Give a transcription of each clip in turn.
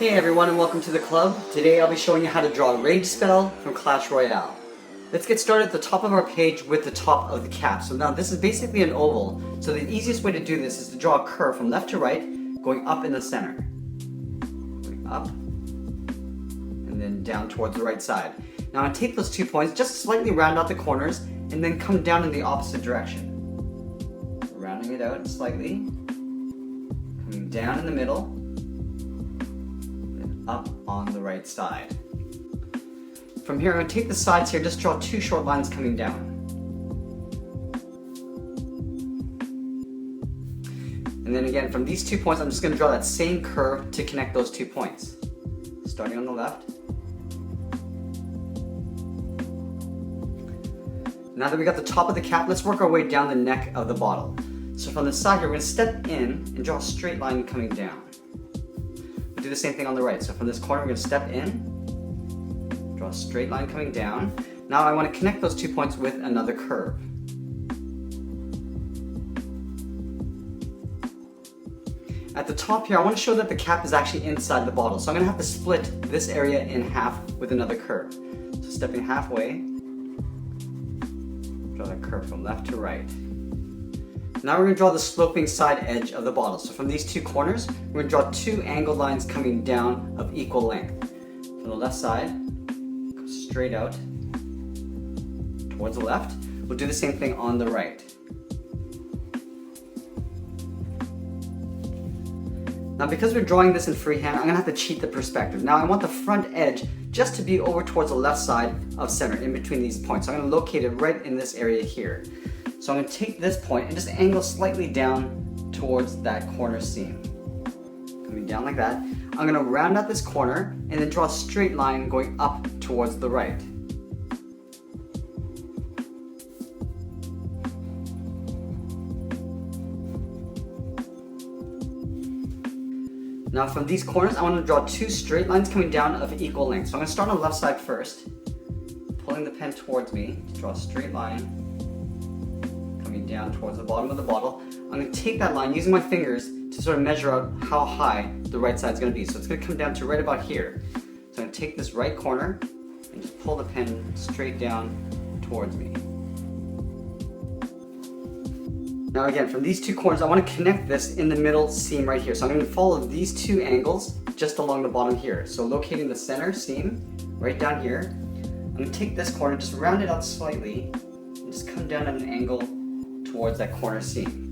Hey everyone and welcome to the club. Today I'll be showing you how to draw a rage spell from Clash Royale. Let's get started at the top of our page with the top of the cap. So now this is basically an oval, so the easiest way to do this is to draw a curve from left to right, going up in the center. Going up, and then down towards the right side. Now I'm going to take those 2 points, just slightly round out the corners, and then come down in the opposite direction. Rounding it out slightly, coming down in the middle, and up on the right side. From here, I'm going to take the sides here, just draw 2 short lines coming down. And then again, from these 2 points, I'm just going to draw that same curve to connect those 2 points. Starting on the left. Now that we got the top of the cap, let's work our way down the neck of the bottle. So from the side here, we're going to step in and draw a straight line coming down. We'll do the same thing on the right. So from this corner, we're going to step in, draw a straight line coming down. Now I want to connect those 2 points with another curve. At the top here, I want to show that the cap is actually inside the bottle. So I'm going to have to split this area in half with another curve. So stepping halfway, draw that curve from left to right. Now we're going to draw the sloping side edge of the bottle. So from these 2 corners, we're going to draw 2 angled lines coming down of equal length. From the left side, go straight out towards the left. We'll do the same thing on the right. Now because we're drawing this in freehand, I'm going to have to cheat the perspective. Now I want the front edge just to be over towards the left side of center, in between these points. So I'm going to locate it right in this area here. So I'm going to take this point and just angle slightly down towards that corner seam. Coming down like that. I'm going to round out this corner and then draw a straight line going up towards the right. Now from these corners, I want to draw 2 straight lines coming down of equal length. So I'm going to start on the left side first, pulling the pen towards me to draw a straight line coming down towards the bottom of the bottle. I'm going to take that line using my fingers to sort of measure out how high the right side is going to be. So it's going to come down to right about here. So I'm going to take this right corner and just pull the pen straight down towards me. Now again, from these 2 corners, I want to connect this in the middle seam right here. So I'm going to follow these 2 angles just along the bottom here. So locating the center seam right down here, I'm going to take this corner, just round it out slightly, and just come down at an angle towards that corner seam.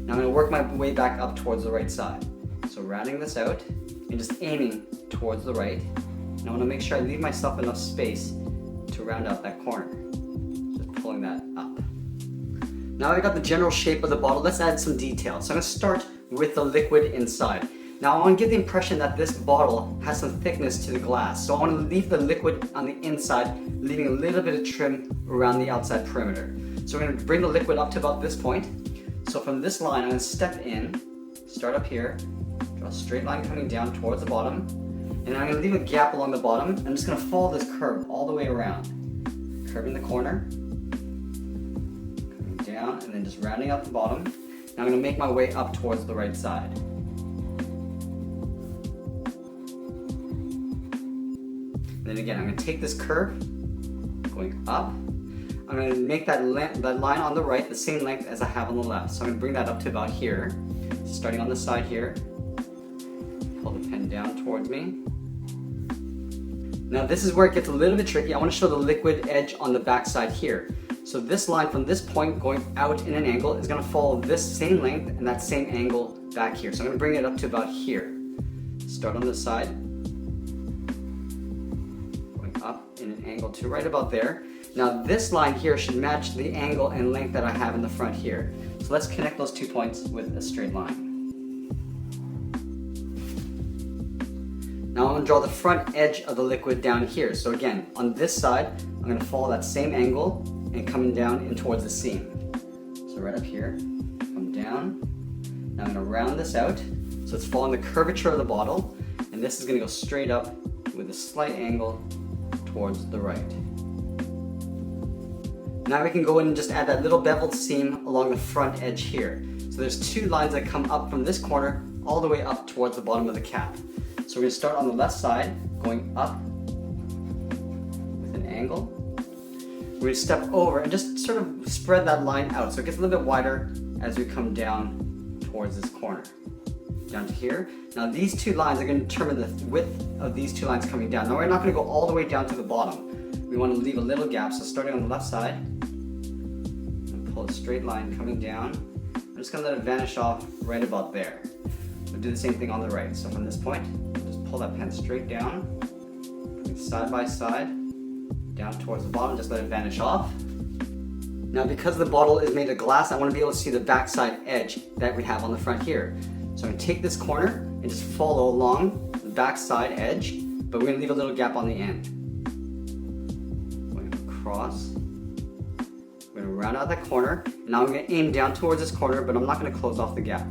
Now I'm going to work my way back up towards the right side. So rounding this out and just aiming towards the right. And I want to make sure I leave myself enough space to round out that corner. Just pulling that up. Now I got the general shape of the bottle, let's add some detail. So I'm going to start with the liquid inside. Now I want to give the impression that this bottle has some thickness to the glass. So I want to leave the liquid on the inside, leaving a little bit of trim around the outside perimeter. So we're going to bring the liquid up to about this point. So from this line, I'm going to step in, start up here, draw a straight line coming down towards the bottom, and I'm going to leave a gap along the bottom. I'm just going to follow this curve all the way around. Curving the corner, coming down, and then just rounding out the bottom. Now I'm going to make my way up towards the right side. And then again, I'm going to take this curve, going up. I'm going to make that line on the right the same length as I have on the left. So I'm going to bring that up to about here. Starting on the side here. Pull the pen down towards me. Now this is where it gets a little bit tricky. I want to show the liquid edge on the back side here. So this line from this point going out in an angle is going to follow this same length and that same angle back here. So I'm going to bring it up to about here. Start on this side. Going up in an angle to right about there. Now this line here should match the angle and length that I have in the front here. So let's connect those 2 points with a straight line. Now I'm going to draw the front edge of the liquid down here. So again, on this side, I'm going to follow that same angle and coming down in towards the seam. So right up here, come down. Now I'm going to round this out. So it's following the curvature of the bottle, and this is going to go straight up with a slight angle towards the right. Now we can go in and just add that little beveled seam along the front edge here. So there's 2 lines that come up from this corner all the way up towards the bottom of the cap. So we're going to start on the left side, going up with an angle. We're going to step over and just sort of spread that line out so it gets a little bit wider as we come down towards this corner. Down to here. Now these two lines are going to determine the width of these two lines coming down. Now we're not going to go all the way down to the bottom. We want to leave a little gap. So starting on the left side, pull a straight line coming down. I'm just going to let it vanish off right about there. We'll do the same thing on the right. So from this point, we'll just pull that pen straight down, side by side, down towards the bottom, just let it vanish off. Now because the bottle is made of glass, I want to be able to see the backside edge that we have on the front here. So I'm going to take this corner and just follow along the backside edge, but we're going to leave a little gap on the end. Going across. We're going to round out that corner. And now I'm going to aim down towards this corner, but I'm not going to close off the gap.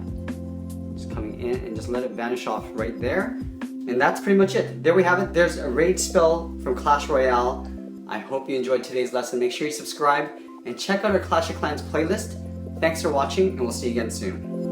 Just coming in and just let it vanish off right there. And that's pretty much it. There we have it. There's a raid spell from Clash Royale. I hope you enjoyed today's lesson. Make sure you subscribe and check out our Clash of Clans playlist. Thanks for watching, and we'll see you again soon.